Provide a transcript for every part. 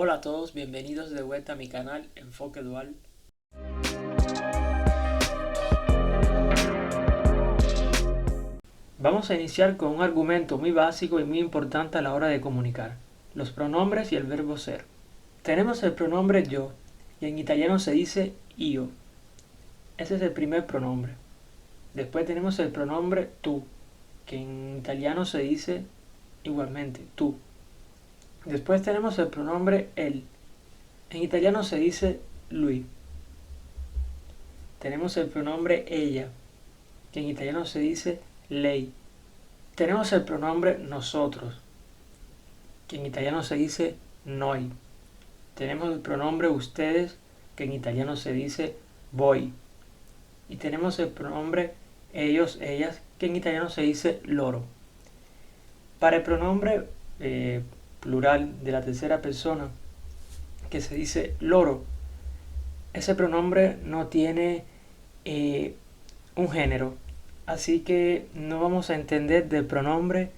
Hola a todos, bienvenidos de vuelta a mi canal Enfoque Dual. Vamos a iniciar con un argumento muy básico y muy importante a la hora de comunicar: los pronombres y el verbo ser. Tenemos el pronombre yo, y en italiano se dice io. Ese es el primer pronombre. Después tenemos el pronombre tu, que en italiano se dice igualmente tú. Después tenemos el pronombre él. En italiano se dice lui. Tenemos el pronombre ella, que en italiano se dice lei. Tenemos el pronombre nosotros, que en italiano se dice noi. Tenemos el pronombre ustedes, que en italiano se dice voi. Y tenemos el pronombre ellos, ellas, que en italiano se dice loro. Para el pronombre plural de la tercera persona, que se dice loro, ese pronombre no tiene un género, así que no vamos a entender del pronombre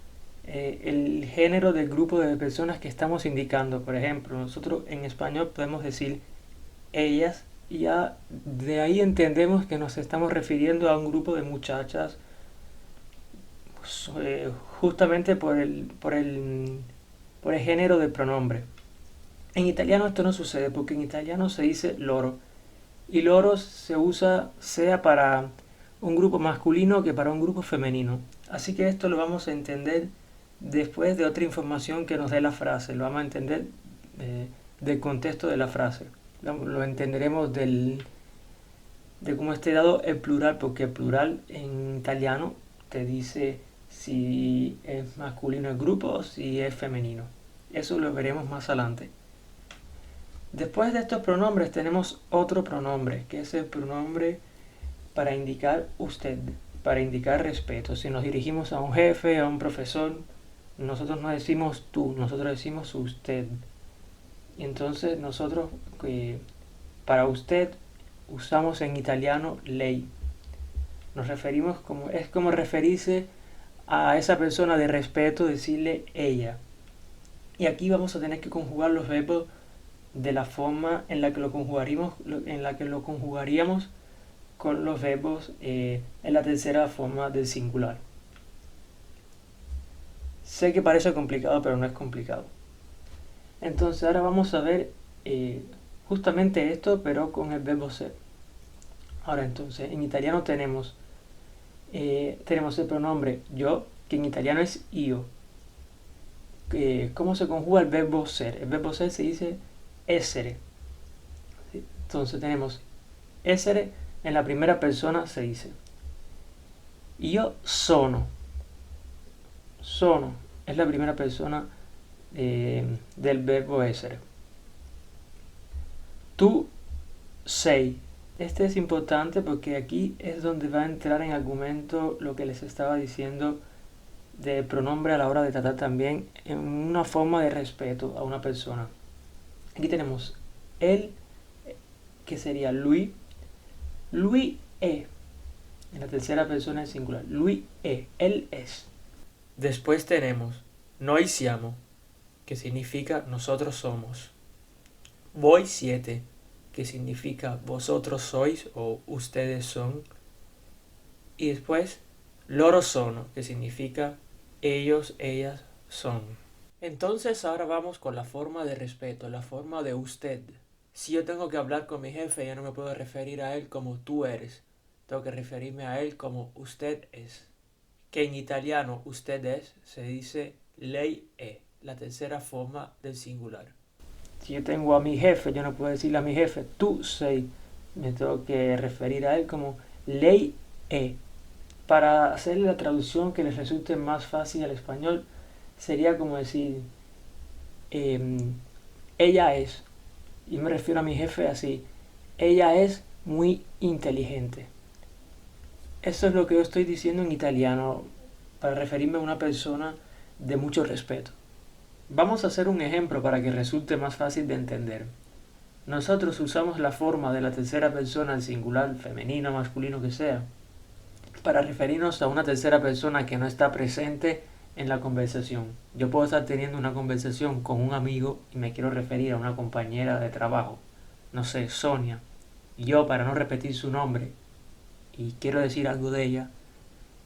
el género del grupo de personas que estamos indicando. Por ejemplo, nosotros en español podemos decir ellas, y ya de ahí entendemos que nos estamos refiriendo a un grupo de muchachas, justamente por el género del pronombre. En italiano esto no sucede, porque en italiano se dice loro, y loro se usa sea para un grupo masculino que para un grupo femenino. Así que esto lo vamos a entender después de otra información que nos dé la frase. Lo vamos a entender del contexto de la frase. Lo entenderemos de cómo esté dado el plural, porque el plural en italiano te dice si es masculino el grupo o si es femenino. Eso lo veremos más adelante. Después de estos pronombres tenemos otro pronombre, que es el pronombre para indicar usted, para indicar respeto. Si nos dirigimos a un jefe, a un profesor, nosotros no decimos tú, nosotros decimos usted. Y entonces nosotros, para usted, usamos en italiano lei. Nos referimos es como referirse a esa persona de respeto, decirle ella. Y aquí vamos a tener que conjugar los verbos de la forma en la que lo conjugaríamos con los verbos en la tercera forma del singular. Sé que parece complicado, pero no es complicado. Entonces ahora vamos a ver justamente esto, pero con el verbo ser. Ahora entonces, en italiano tenemos el pronombre yo, que en italiano es io. ¿Cómo se conjuga el verbo ser? El verbo ser se dice essere. Entonces tenemos essere, en la primera persona se dice io sono. Sono es la primera persona del verbo essere. Tu sei. Este es importante porque aquí es donde va a entrar en argumento lo que les estaba diciendo del pronombre a la hora de tratar también en una forma de respeto a una persona. Aquí tenemos él, que sería lui. Lui è, en la tercera persona en singular. Lui è, él es. Después tenemos noi siamo, que significa nosotros somos. Voi siete, que significa vosotros sois o ustedes son. Y después loro sono, que significa ellos, ellas son. Entonces ahora vamos con la forma de respeto, la forma de usted. Si yo tengo que hablar con mi jefe, yo no me puedo referir a él como tú eres. Tengo que referirme a él como usted es. Que en italiano usted es se dice lei è, la tercera forma del singular. Si yo tengo a mi jefe, yo no puedo decirle a mi jefe tú sei. Me tengo que referir a él como lei è. Para hacerle la traducción que les resulte más fácil al español, sería como decir ella es, y me refiero a mi jefe así: ella es muy inteligente. Eso es lo que yo estoy diciendo en italiano para referirme a una persona de mucho respeto. Vamos a hacer un ejemplo para que resulte más fácil de entender. Nosotros usamos la forma de la tercera persona del singular, femenino, masculino que sea, para referirnos a una tercera persona que no está presente en la conversación. Yo puedo estar teniendo una conversación con un amigo y me quiero referir a una compañera de trabajo, no sé, Sonia. Y yo, para no repetir su nombre y quiero decir algo de ella,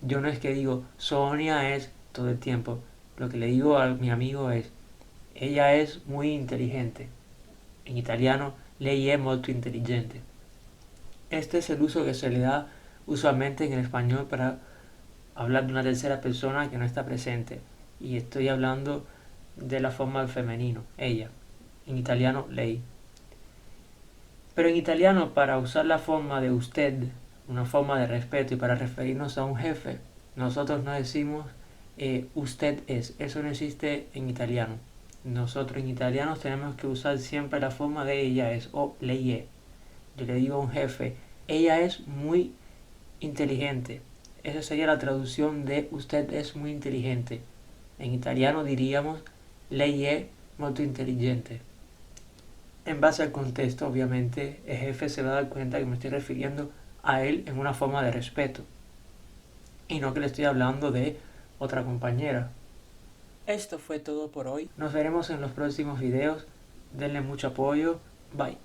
yo no es que digo Sonia es todo el tiempo. Lo que le digo a mi amigo es, ella es muy inteligente. En italiano, lei è molto intelligente. Este es el uso que se le da usualmente en el español para hablar de una tercera persona que no está presente. Y estoy hablando de la forma del femenino, ella. En italiano, lei. Pero en italiano, para usar la forma de usted, una forma de respeto y para referirnos a un jefe, nosotros no decimos usted es. Eso no existe en italiano. Nosotros en italiano tenemos que usar siempre la forma de ella es o lei è. Yo le digo a un jefe, ella es muy inteligente. Esa sería la traducción de usted es muy inteligente. En italiano diríamos lei è molto intelligente. En base al contexto, obviamente, el jefe se va a dar cuenta que me estoy refiriendo a él en una forma de respeto y no que le estoy hablando de otra compañera. Esto fue todo por hoy. Nos veremos en los próximos videos. Denle mucho apoyo. Bye.